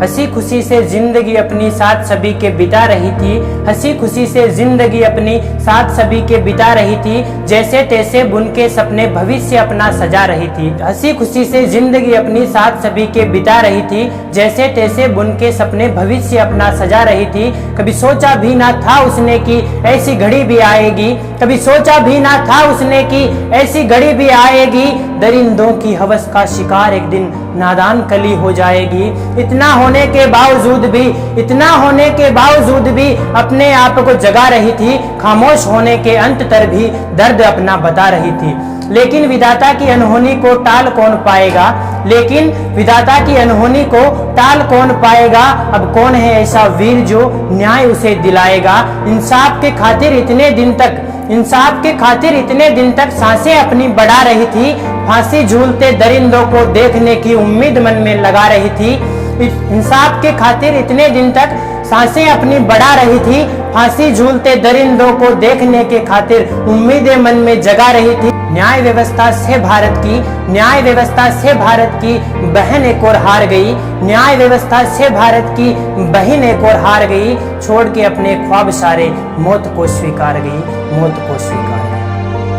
हंसी खुशी से जिंदगी अपनी साथ सभी के बिता रही थी। हंसी खुशी से जिंदगी अपनी साथ सभी के बिता रही थी, जैसे तैसे बुन के सपने भविष्य अपना सजा रही थी। हंसी खुशी से जिंदगी अपनी साथ सभी के बिता रही थी, जैसे तैसे बुन के सपने भविष्य अपना सजा रही थी। कभी सोचा भी ना था उसने कि ऐसी घड़ी भी आएगी, कभी सोचा भी ना था उसने कि ऐसी घड़ी भी आएगी। दरिंदों की हवस का शिकार एक दिन नादान कली हो जाएगी। इतना होने के बावजूद भी, इतना होने के बावजूद भी अपने आप को जगा रही थी। खामोश होने के अंत तर भी दर्द अपना बता रही थी। लेकिन विधाता की अनहोनी को टाल कौन पाएगा, लेकिन विधाता की अनहोनी को टाल कौन पाएगा। अब कौन है ऐसा वीर जो न्याय उसे दिलाएगा। इंसाफ के खातिर इतने दिन तक, इंसाफ के खातिर इतने दिन तक सांसें अपनी बढ़ा रही थी। फांसी झूलते दरिंदों को देखने की उम्मीद मन में लगा रही थी। इंसाफ के खातिर इतने दिन तक सांसें अपनी बढ़ा रही थी। फांसी झूलते दरिंदों को देखने के खातिर उम्मीदें मन में जगा रही थी। न्याय व्यवस्था से भारत की, न्याय व्यवस्था से भारत की बहन एक और हार गई। न्याय व्यवस्था से भारत की बहन एक और हार गई। छोड़ के अपने ख्वाब सारे मौत को स्वीकार गई, मौत को स्वीकार।